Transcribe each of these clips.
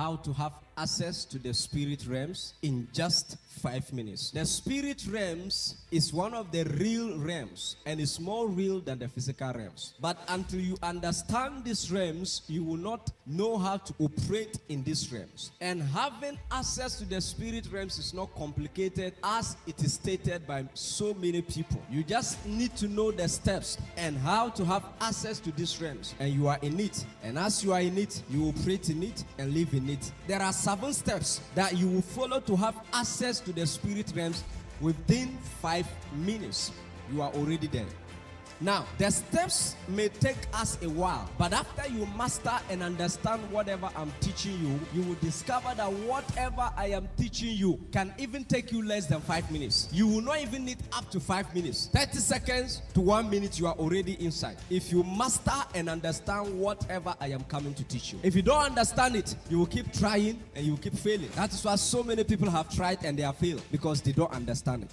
how to have access to the spirit realms in just 5 minutes. The spirit realms is one of the real realms and is more real than the physical realms. But until you understand these realms, you will not know how to operate in these realms. And having access to the spirit realms is not complicated as it is stated by so many people. You just need to know the steps and how to have access to these realms, and you are in it. And as you are in it, you operate in it and live in it. There are 7 steps that you will follow to have access to the spirit realms within 5 minutes. You are already there. Now, the steps may take us a while, but after you master and understand whatever I'm teaching you, you will discover that whatever I am teaching you can even take you less than 5 minutes. You will not even need up to 5 minutes. 30 seconds to 1 minute, you are already inside. If you master and understand whatever I am coming to teach you. If you don't understand it, you will keep trying and you will keep failing. That is why so many people have tried and they have failed, because they don't understand it.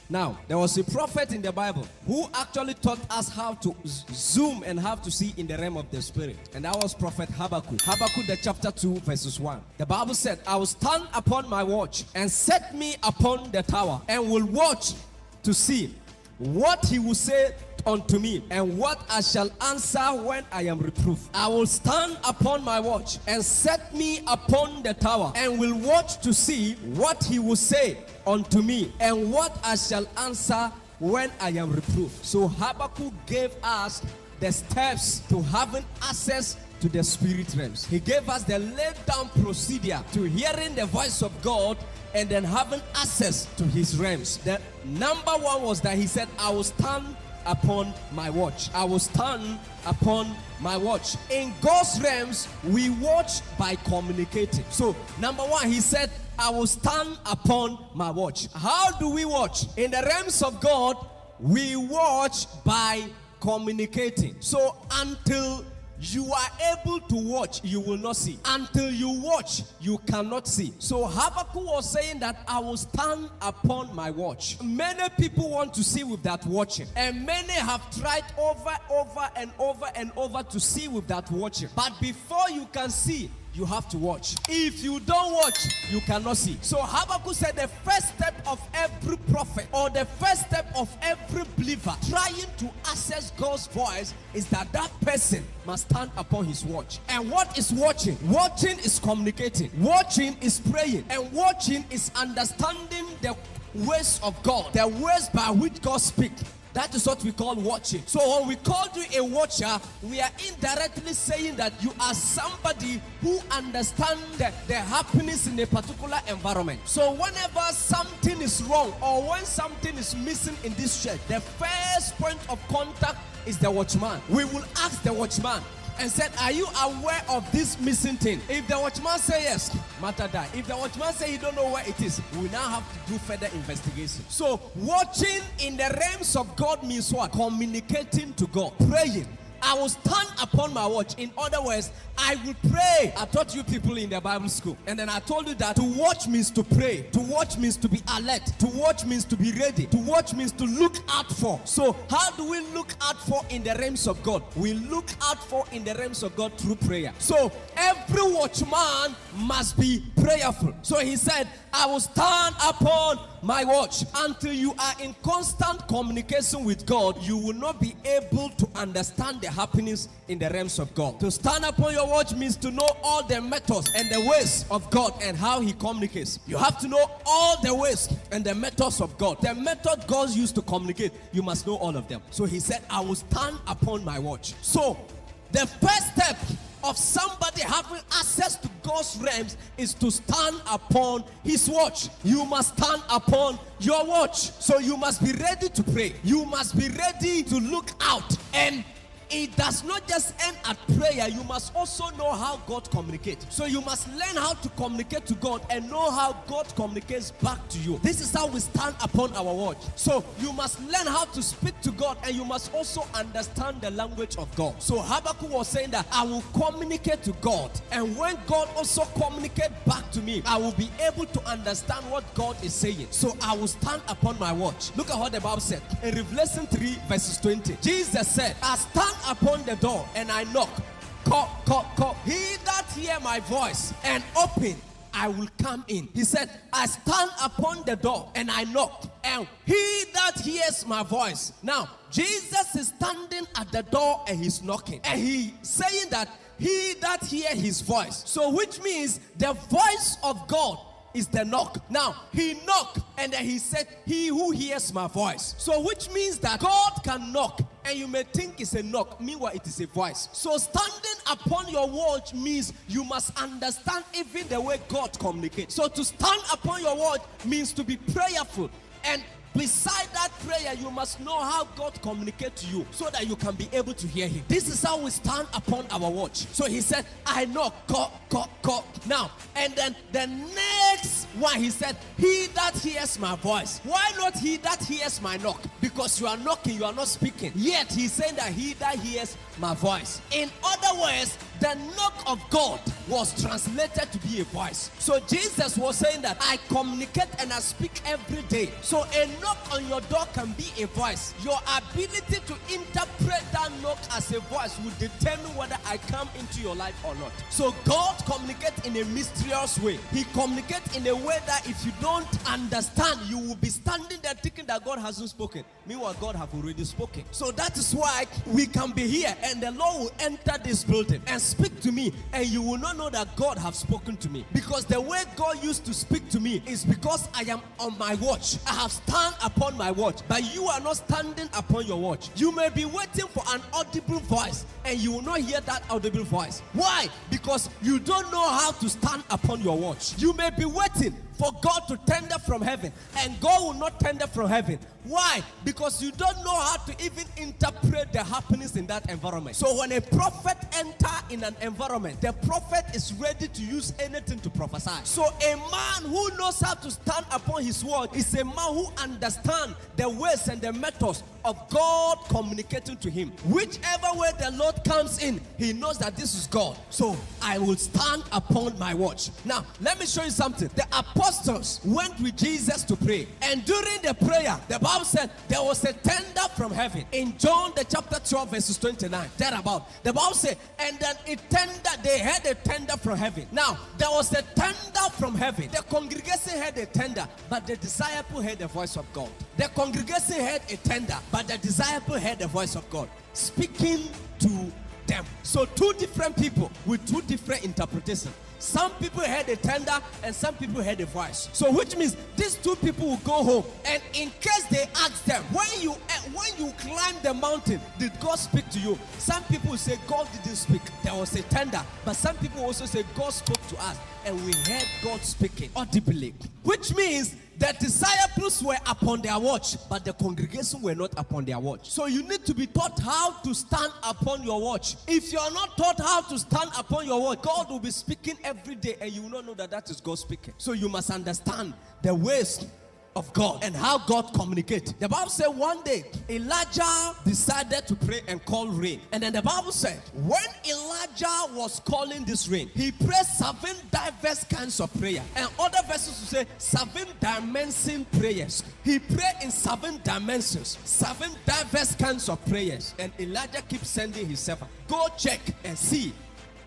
Now, there was a prophet in the Bible who actually taught us how to zoom and how to see in the realm of the spirit. And that was Prophet Habakkuk. Habakkuk, the chapter 2, verses 1. The Bible said, I will stand upon my watch and set me upon the tower and will watch to see what he will say unto me, and what I shall answer when I am reproved. I will stand upon my watch and set me upon the tower, and will watch to see what he will say unto me, and what I shall answer when I am reproved. So Habakkuk gave us the steps to having access to the spirit realms. He gave us the laid down procedure to hearing the voice of God and then having access to his realms. The number one was that he said, I will stand upon my watch. I will stand upon my watch. In God's realms, we watch by communicating. So, number one, he said, I will stand upon my watch. How do we watch? In the realms of God, we watch by communicating. So, until you are able to watch, you will not see. Until you watch, you cannot see. So Habakkuk was saying that I will stand upon my watch. Many people want to see with that watching, and many have tried over and over to see with that watching. But before you can see, you have to watch. If you don't watch, you cannot see. So Habakkuk said the first step of every prophet, or the first step of every believer trying to access God's voice, is that that person must stand upon his watch. And what is watching? Watching is communicating. Watching is praying. And watching is understanding the ways of God, the ways by which God speaks. That is what we call watching. So when we call you a watcher, we are indirectly saying that you are somebody who understands the happenings in a particular environment. So whenever something is wrong, or when something is missing in this church, the first point of contact is the watchman. We will ask the watchman and said, are you aware of this missing thing? If the watchman say yes, matter die. If the watchman say he don't know where it is, we now have to do further investigation. So watching in the realms of God means what? Communicating to God, praying. I will stand upon my watch. In other words, I will pray. I taught you people in the Bible school, and then I told you that to watch means to pray. To watch means to be alert. To watch means to be ready. To watch means to look out for. So how do we look out for in the realms of God? We look out for in the realms of God through prayer. So every watchman must be prayerful. So he said, I will stand upon my watch. Until you are in constant communication with God, you will not be able to understand the happenings in the realms of God. To stand upon your watch means to know all the methods and the ways of God and how he communicates. You have to know all the ways and the methods of God. The method God used to communicate, you must know all of them. So he said, I will stand upon my watch. So the first step of somebody having access to God's realms is to stand upon his watch. You must stand upon your watch. So you must be ready to pray. You must be ready to look out. And it does not just end at prayer. You must also know how God communicates. So you must learn how to communicate to God and know how God communicates back to you. This is how we stand upon our watch. So you must learn how to speak to God, and you must also understand the language of God. So Habakkuk was saying that I will communicate to God, and when God also communicates back to me, I will be able to understand what God is saying. So I will stand upon my watch. Look at what the Bible said in Revelation 3 verses 20. Jesus said, I stand upon the door and I knock. call. He that hear my voice and open, I will come in. He said, I stand upon the door and I knock, and he that hears my voice. Now, Jesus is standing at the door and he's knocking, and he saying that he that hear his voice. So which means the voice of God is the knock. Now, he knocked and then he said, he who hears my voice. So which means that God can knock and you may think it's a knock, meanwhile it is a voice. So standing upon your watch means you must understand even the way God communicates. So to stand upon your watch means to be prayerful, and beside that prayer, you must know how God communicates to you so that you can be able to hear him. This is how we stand upon our watch. So he said, I knock, call. Now, and then the next one, he said, he that hears my voice. Why not he that hears my knock? Because you are knocking, you are not speaking. Yet he's saying that he that hears my voice. In other words, the knock of God was translated to be a voice. So Jesus was saying that I communicate and I speak every day. So a knock on your door can be a voice. Your ability to interpret that knock as a voice will determine whether I come into your life or not. So God communicates in a mysterious way. He communicates in a way that if you don't understand, you will be standing there thinking that God hasn't spoken. Meanwhile, God have already spoken. So that is why we can be here and the Lord will enter this building and speak to me, and you will not know that God have spoken to me, because the way God used to speak to me is because I am on my watch. I have stand upon my watch, but you are not standing upon your watch. You may be waiting for an audible voice and you will not hear that audible voice. Why? Because you don't know how to stand upon your watch. You may be waiting for God to tender from heaven, and God will not tender from heaven. Why? Because you don't know how to even interpret the happenings in that environment. So when a prophet enters in an environment, the prophet is ready to use anything to prophesy. So a man who knows how to stand upon his word is a man who understands the ways and the methods of God communicating to him. Whichever way the Lord comes in, he knows that this is God. So I will stand upon my watch. Now, let me show you something. The apostles went with Jesus to pray, and during the prayer, the Bible said there was a tender from heaven. In John the chapter 12 verses 29, thereabout, the Bible said, and then they had a tender from heaven. Now, there was a tender from heaven. The congregation had a tender, but the disciple heard the voice of God. The congregation had a tender, but the disciple heard the voice of God speaking to them. So two different people with two different interpretations. Some people heard a tender and some people heard a voice. So which means these two people will go home, and in case they ask them, when you climb the mountain, did God speak to you? Some people say God didn't speak, there was a tender. But some people also say God spoke to us and we heard God speaking audibly. Which means the disciples were upon their watch, but the congregation were not upon their watch. So you need to be taught how to stand upon your watch. If you are not taught how to stand upon your watch, God will be speaking every day and you will not know that that is God speaking. So you must understand the ways of God and how God communicates. The Bible said one day Elijah decided to pray and call rain. And then the Bible said when Elijah was calling this rain, he prayed 7 diverse kinds of prayer. And other verses will say 7 dimension prayers. He prayed in 7 dimensions, 7 diverse kinds of prayers. And Elijah keeps sending his servant, go check and see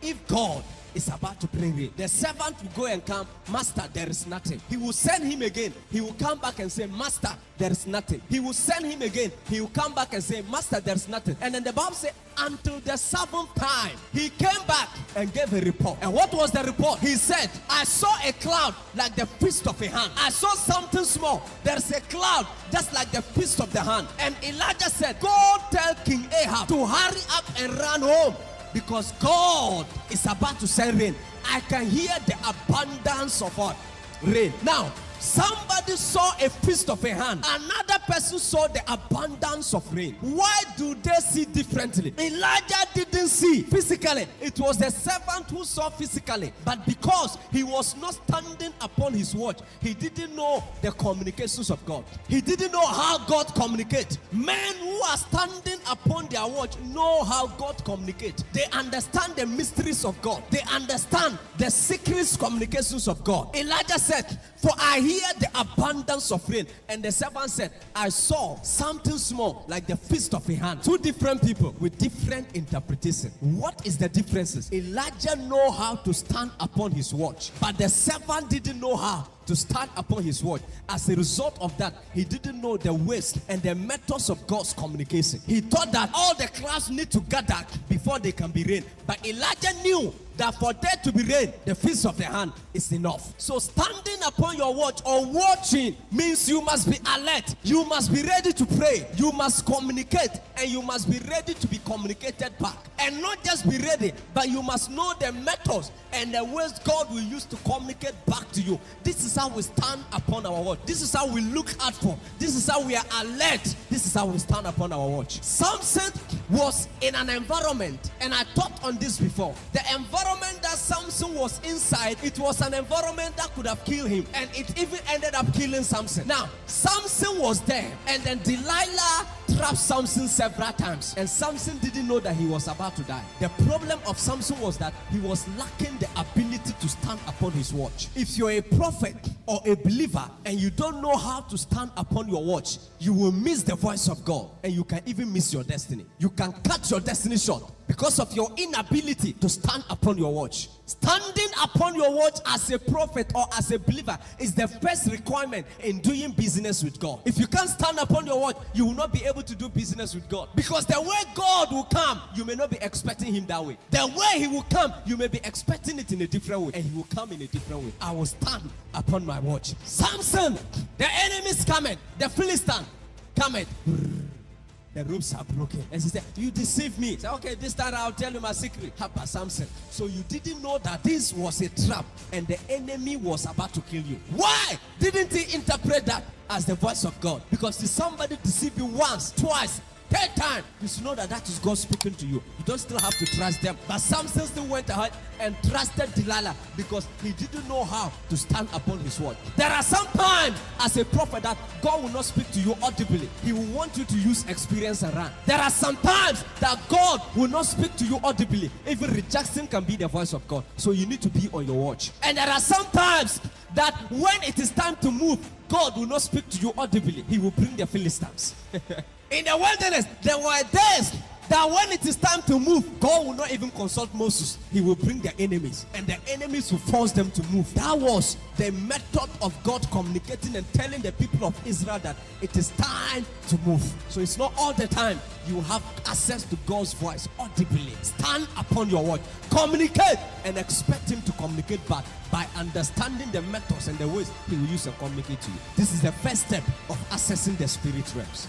if God is about to bring rain. The servant will go and come, Master, there is nothing. He will send him again. He will come back and say, Master, there is nothing. He will send him again. He will come back and say, Master, there is nothing. And then the Bible says, until the 7th time, he came back and gave a report. And what was the report? He said, I saw a cloud like the fist of a hand. I saw something small. There's a cloud just like the fist of the hand. And Elijah said, go tell King Ahab to hurry up and run home, because God is about to send rain. I can hear the abundance of what? Rain. Now, somebody saw a fist of a hand. Another person saw the abundance of rain. Why do they see differently? Elijah didn't see physically. It was the servant who saw physically. But because he was not standing upon his watch, he didn't know the communications of God. He didn't know how God communicates. Men who are standing upon their watch know how God communicates. They understand the mysteries of God. They understand the secret communications of God. Elijah said, for I hear hear the abundance of rain. And the servant said, I saw something small like the fist of a hand. Two different people with different interpretation. What is the differences? Elijah know how to stand upon his watch, but the servant didn't know how to stand upon his word. As a result of that, he didn't know the ways and the methods of God's communication. He thought that all the clouds need to gather before they can be rain. But Elijah knew that for there to be rain, the fist of the hand is enough. So standing upon your watch or watching means you must be alert. You must be ready to pray. You must communicate, and you must be ready to be communicated back. And not just be ready, but you must know the methods and the ways God will use to communicate back to you. This is how we stand upon our watch. This is how we look out for. This is how we are alert. This is how we stand upon our watch. Samson was in an environment, and I taught on this before. The environment that Samson was inside, it was an environment that could have killed him, and it even ended up killing Samson. Now, Samson was there, and then Delilah trapped Samson several times, and Samson didn't know that he was about to die. The problem of Samson was that he was lacking the ability to stand upon his watch. If you're a prophet or a believer and you don't know how to stand upon your watch, you will miss the voice of God, and you can even miss your destiny. You can cut your destiny short because of your inability to stand upon your watch. Standing upon your watch as a prophet or as a believer is the first requirement in doing business with God. If you can't stand upon your watch, you will not be able to do business with God, because the way God will come, you may not be expecting him that way. The way he will come, you may be expecting it in a different way, and he will come in a different way. I will stand upon my watch. Samson, the enemy is coming. The Philistine coming. The ropes are broken. And she said, you deceived me. Say, okay, this time I'll tell you my secret. Hapa Samson. So you didn't know that this was a trap and the enemy was about to kill you. Why didn't he interpret that as the voice of God? Because if somebody deceived you once, twice, third time, you should know that that is God speaking to you. You don't still have to trust them. But Samson still went ahead and trusted Delilah because he didn't know how to stand upon his word. There are some times as a prophet that God will not speak to you audibly. He will want you to use experience and run. There are some times that God will not speak to you audibly. Even rejection can be the voice of God. So you need to be on your watch. And there are some times that when it is time to move, God will not speak to you audibly. He will bring the Philistines. In the wilderness, there were days that when it is time to move, God will not even consult Moses. He will bring the enemies, and the enemies will force them to move. That was the method of God communicating and telling the people of Israel that it is time to move. So it's not all the time you have access to God's voice audibly. Stand upon your word. Communicate and expect him to communicate back by understanding the methods and the ways he will use and communicate to you. This is the first step of accessing the spirit realms.